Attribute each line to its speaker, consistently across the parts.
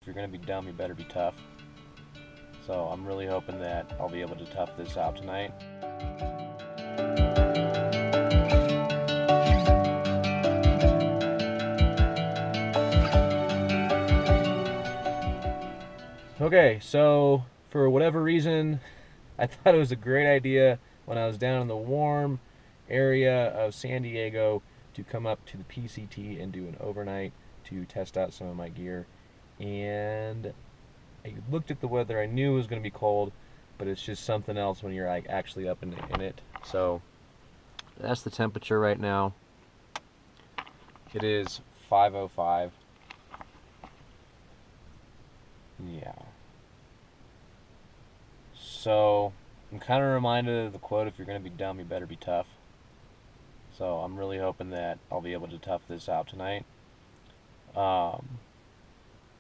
Speaker 1: If you're going to be dumb, you better be tough. So I'm really hoping that I'll be able to tough this out tonight. Okay, so for whatever reason, I thought it was a great idea when I was down in the warm area of San Diego to come up to the PCT and do an overnight to test out some of my gear. And I looked at the weather, I knew it was going to be cold, but it's just something else when you're like actually up in it. So that's the temperature right now. It is 5:05. Yeah. So I'm kind of reminded of the quote, if you're going to be dumb, you better be tough. So I'm really hoping that I'll be able to tough this out tonight.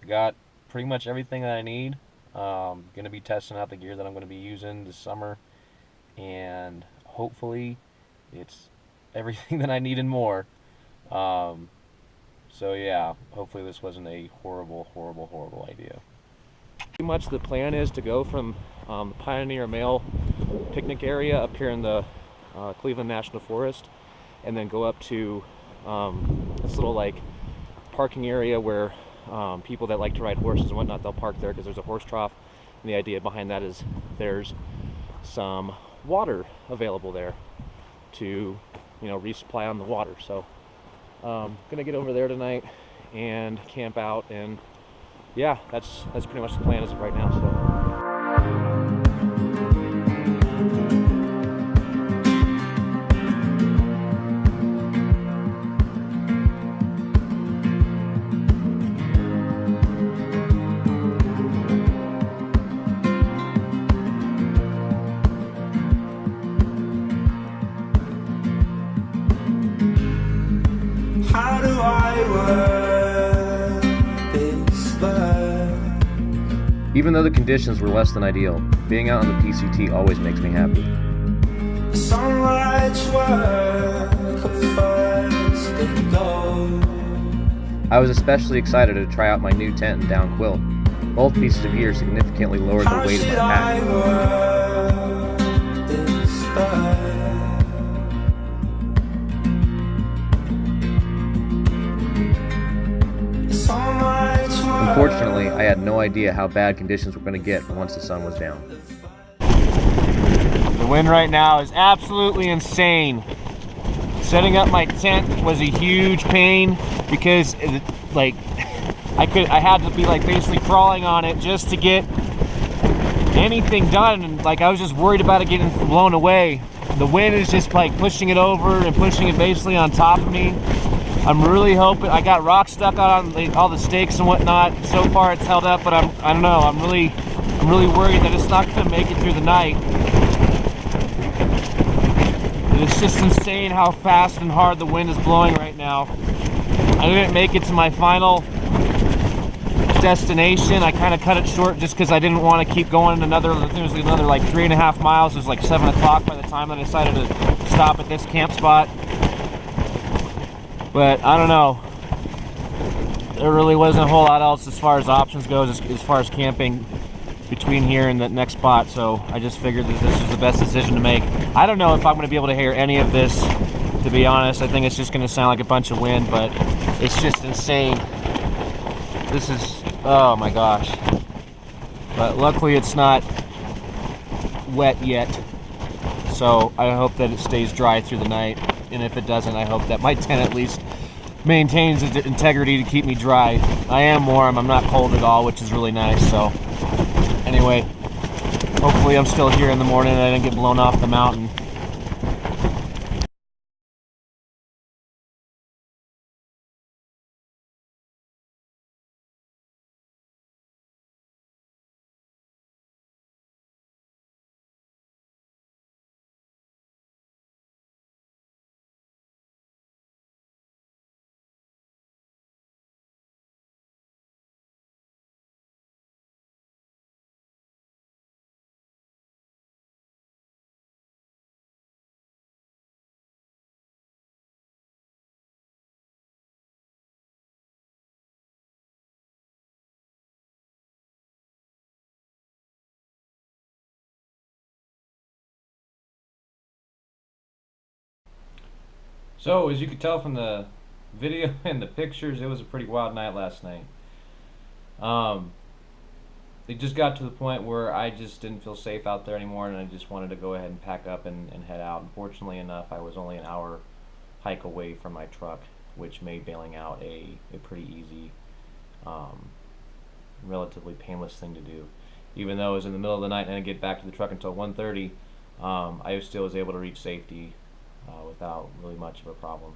Speaker 1: Got pretty much everything that I need. Going to be testing out the gear that I'm going to be using this summer, and hopefully it's everything that I need and more. So yeah, hopefully this wasn't a horrible idea. Pretty much the plan is to go from the Pioneer Mail picnic area up here in the Cleveland National Forest, and then go up to this little like parking area where people that like to ride horses and whatnot, they'll park there because there's a horse trough, and the idea behind that is there's some water available there to, you know, resupply on the water. So gonna get over there tonight and camp out, and yeah, that's pretty much the plan as of right now. So.
Speaker 2: How do I work this word?
Speaker 1: Even though the conditions were less than ideal, being out on the PCT always makes me happy.
Speaker 2: Sunlight's work first it goes.
Speaker 1: I was especially excited to try out my new tent and down quilt. Both pieces of gear significantly lowered the weight of my pack. Unfortunately, I had no idea how bad conditions were going to get once the sun was down. The wind right now is absolutely insane. Setting up my tent was a huge pain because like I had to be like basically crawling on it just to get anything done, and like I was just worried about it getting blown away. The wind is just like pushing it over and pushing it basically on top of me. I'm really hoping. I got rocks stuck on all the stakes and whatnot. So far it's held up, but I don't know. I'm really worried that it's not going to make it through the night. It's just insane how fast and hard the wind is blowing right now. I didn't make it to my final destination. I kind of cut it short just because I didn't want to keep going another. I think it was another like 3.5 miles. It was like 7 o'clock by the time I decided to stop at this camp spot. But I don't know. There really wasn't a whole lot else as far as options goes, as far as camping between here and the next spot. So I just figured that this was the best decision to make. I don't know if I'm going to be able to hear any of this, to be honest. I think it's just going to sound like a bunch of wind, but it's just insane. This is, oh my gosh. But luckily it's not wet yet. So I hope that it stays dry through the night. And if it doesn't, I hope that my tent at least maintains its integrity to keep me dry. I am warm, I'm not cold at all, which is really nice. So anyway, hopefully I'm still here in the morning and I didn't get blown off the mountain. So, as you could tell from the video and the pictures, it was a pretty wild night last night. It just got to the point where I just didn't feel safe out there anymore, and I just wanted to go ahead and pack up and head out. Unfortunately enough, I was only an hour hike away from my truck, which made bailing out a pretty easy, relatively painless thing to do. Even though it was in the middle of the night and I didn't get back to the truck until 1:30, I still was able to reach safety without really much of a problem.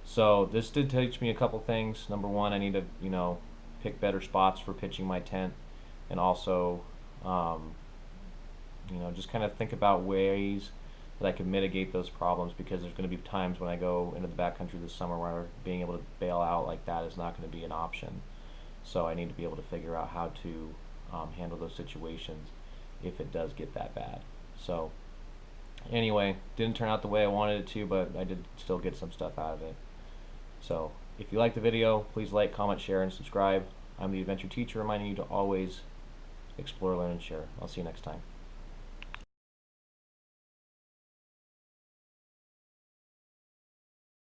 Speaker 1: So this did teach me a couple things. Number one, I need to, pick better spots for pitching my tent, and also, just kind of think about ways that I can mitigate those problems, because there's going to be times when I go into the backcountry this summer where being able to bail out like that is not going to be an option. So I need to be able to figure out how to handle those situations if it does get that bad. So anyway, didn't turn out the way I wanted it to, but I did still get some stuff out of it. So if you like the video, please like, comment, share, and subscribe. I'm the Adventure Teacher, reminding you to always explore, learn, and share. I'll see you next time.